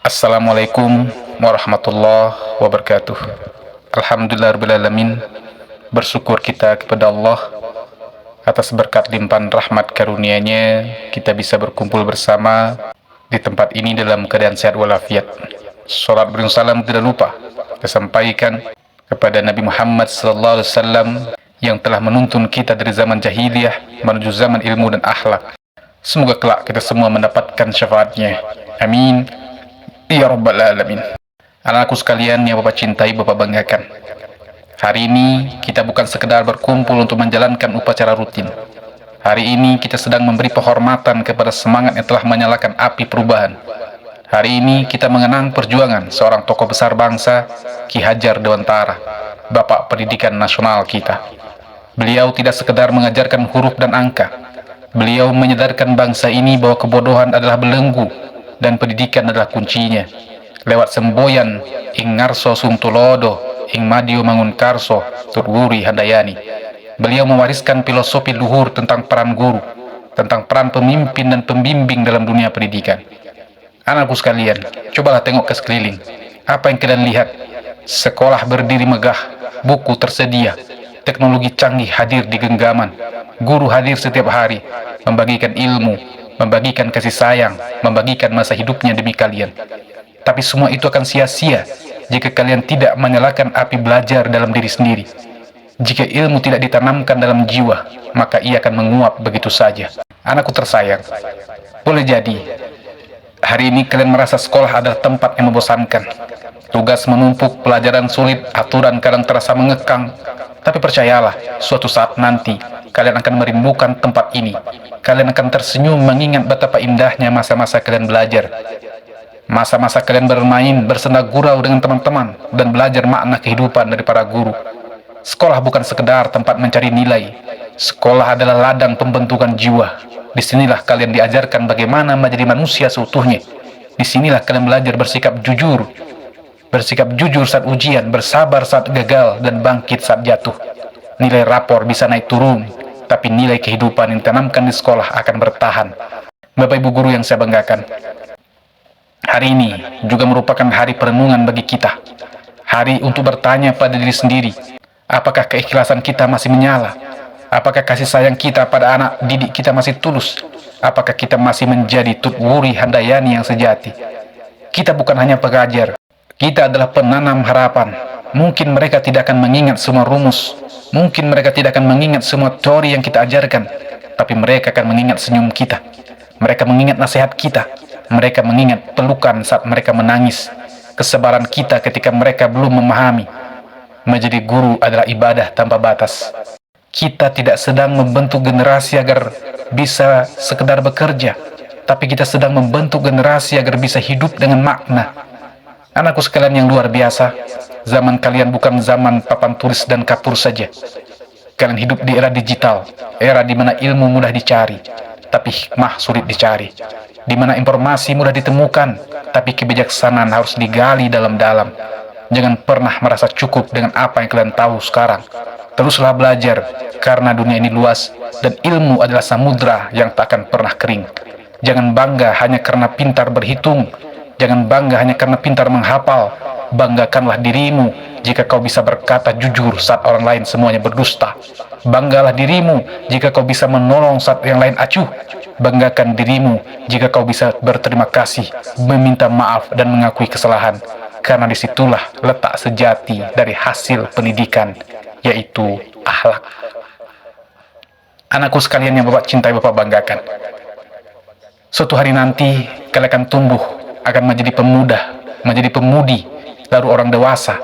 Assalamualaikum warahmatullahi wabarakatuh. Alhamdulillahirrahmanirrahim. Bersyukur kita kepada Allah atas berkat limpahan rahmat karunia-Nya kita bisa berkumpul bersama di tempat ini dalam keadaan sehat walafiat. Salat beriring salam tidak lupa kita sampaikan kepada Nabi Muhammad SAW yang telah menuntun kita dari zaman jahiliyah menuju zaman ilmu dan akhlak. Semoga kelak kita semua mendapatkan syafaatnya. Amin ya rabbal alamin. Anakku sekalian yang Bapak cintai, Bapak banggakan, hari ini kita bukan sekedar berkumpul untuk menjalankan upacara rutin. Hari ini kita sedang memberi penghormatan kepada semangat yang telah menyalakan api perubahan. Hari ini kita mengenang perjuangan seorang tokoh besar bangsa, Ki Hajar Dewantara, Bapak pendidikan nasional kita. Beliau tidak sekedar mengajarkan huruf dan angka. Beliau menyadarkan bangsa ini bahwa kebodohan adalah belenggu dan pendidikan adalah kuncinya. Lewat semboyan ing ngarso sungtulodo ing madio mangunkarso turwuri handayani, beliau mewariskan filosofi luhur tentang peran guru, tentang peran pemimpin dan pembimbing dalam dunia pendidikan. Anakku sekalian, cobalah tengok ke sekeliling. Apa yang kalian lihat? Sekolah berdiri megah, buku tersedia, teknologi canggih hadir di genggaman, guru hadir setiap hari membagikan ilmu, membagikan kasih sayang, membagikan masa hidupnya demi kalian. Tapi semua itu akan sia-sia jika kalian tidak menyalakan api belajar dalam diri sendiri. Jika ilmu tidak ditanamkan dalam jiwa, maka ia akan menguap begitu saja. Anakku tersayang, boleh jadi hari ini kalian merasa sekolah adalah tempat yang membosankan. Tugas menumpuk, pelajaran sulit, aturan kadang terasa mengekang. Tapi percayalah, suatu saat nanti kalian akan merindukan tempat ini. Kalian akan tersenyum mengingat betapa indahnya masa-masa kalian belajar. Masa-masa kalian bermain, bersenda gurau dengan teman-teman, dan belajar makna kehidupan dari para guru. Sekolah bukan sekedar tempat mencari nilai. Sekolah adalah ladang pembentukan jiwa. Disinilah kalian diajarkan bagaimana menjadi manusia seutuhnya. Disinilah kalian belajar bersikap jujur. Bersikap jujur saat ujian, bersabar saat gagal, dan bangkit saat jatuh. Nilai rapor bisa naik turun, tapi nilai kehidupan yang ditanamkan di sekolah akan bertahan. Bapak Ibu guru yang saya banggakan, hari ini juga merupakan hari perenungan bagi kita. Hari untuk bertanya pada diri sendiri, apakah keikhlasan kita masih menyala? Apakah kasih sayang kita pada anak didik kita masih tulus? Apakah kita masih menjadi tutwuri handayani yang sejati? Kita bukan hanya pengajar, kita adalah penanam harapan. Mungkin mereka tidak akan mengingat semua rumus, mungkin mereka tidak akan mengingat semua teori yang kita ajarkan, tapi mereka akan mengingat senyum kita. Mereka mengingat nasihat kita. Mereka mengingat pelukan saat mereka menangis, kesabaran kita ketika mereka belum memahami. Menjadi guru adalah ibadah tanpa batas. Kita tidak sedang membentuk generasi agar bisa sekedar bekerja, tapi kita sedang membentuk generasi agar bisa hidup dengan makna. Anakku sekalian yang luar biasa, zaman kalian bukan zaman papan tulis dan kapur saja. Kalian hidup di era digital, era di mana ilmu mudah dicari, tapi hikmah sulit dicari. Di mana informasi mudah ditemukan, tapi kebijaksanaan harus digali dalam-dalam. Jangan pernah merasa cukup dengan apa yang kalian tahu sekarang. Teruslah belajar, karena dunia ini luas, dan ilmu adalah samudra yang tak akan pernah kering. Jangan bangga hanya karena pintar berhitung. Jangan bangga hanya karena pintar menghafal. Banggakanlah dirimu jika kau bisa berkata jujur saat orang lain semuanya berdusta. Banggalah dirimu jika kau bisa menolong saat yang lain acuh. Banggakan dirimu jika kau bisa berterima kasih, meminta maaf, dan mengakui kesalahan. Karena disitulah letak sejati dari hasil pendidikan, yaitu akhlak. Anakku sekalian yang Bapak cintai, Bapak banggakan, suatu hari nanti kalian akan tumbuh, akan menjadi pemuda, menjadi pemudi, lalu orang dewasa.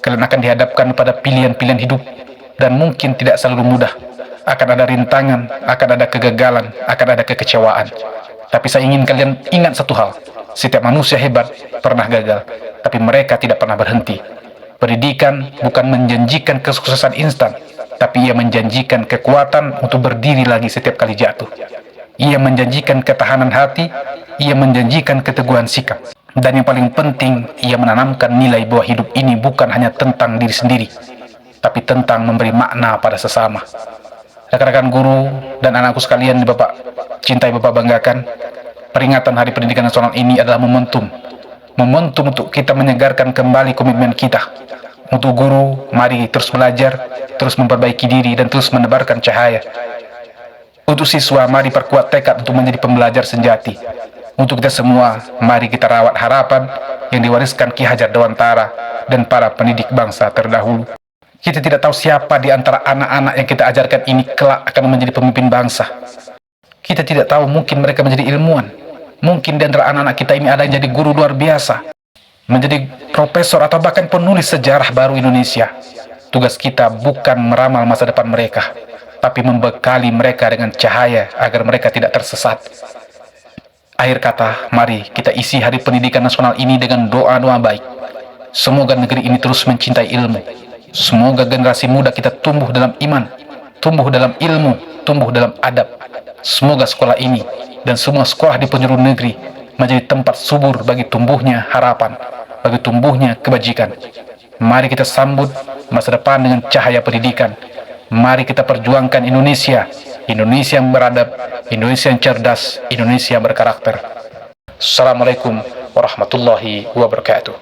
Kalian akan dihadapkan pada pilihan-pilihan hidup, dan mungkin tidak selalu mudah. Akan ada rintangan, akan ada kegagalan, akan ada kekecewaan. Tapi saya ingin kalian ingat satu hal, setiap manusia hebat pernah gagal, tapi mereka tidak pernah berhenti. Pendidikan bukan menjanjikan kesuksesan instan, tapi ia menjanjikan kekuatan untuk berdiri lagi setiap kali jatuh. Ia menjanjikan ketahanan hati, ia menjanjikan keteguhan sikap. Dan yang paling penting, ia menanamkan nilai bahwa hidup ini bukan hanya tentang diri sendiri, tapi tentang memberi makna pada sesama. Rekan-rekan guru dan anakku sekalian Bapak cintai, Bapak banggakan, peringatan Hari Pendidikan Nasional ini adalah momentum momentum untuk kita menyegarkan kembali komitmen kita. Untuk guru, mari terus belajar, terus memperbaiki diri, dan terus menebarkan cahaya. Untuk siswa, mari perkuat tekad untuk menjadi pembelajar sejati. Untuk kita semua, mari kita rawat harapan yang diwariskan Ki Hajar Dewantara dan para pendidik bangsa terdahulu. Kita tidak tahu siapa di antara anak-anak yang kita ajarkan ini kelak akan menjadi pemimpin bangsa. Kita tidak tahu, mungkin mereka menjadi ilmuwan. Mungkin di antara anak-anak kita ini ada yang jadi guru luar biasa, menjadi profesor atau bahkan penulis sejarah baru Indonesia. Tugas kita bukan meramal masa depan mereka, tapi membekali mereka dengan cahaya agar mereka tidak tersesat. Akhir kata, mari kita isi Hari Pendidikan Nasional ini dengan doa-doa baik. Semoga negeri ini terus mencintai ilmu. Semoga generasi muda kita tumbuh dalam iman, tumbuh dalam ilmu, tumbuh dalam adab. Semoga sekolah ini dan semua sekolah di penjuru negeri menjadi tempat subur bagi tumbuhnya harapan, bagi tumbuhnya kebajikan. Mari kita sambut masa depan dengan cahaya pendidikan. Mari kita perjuangkan Indonesia, Indonesia yang beradab, Indonesia yang cerdas, Indonesia yang berkarakter. Assalamualaikum warahmatullahi wabarakatuh.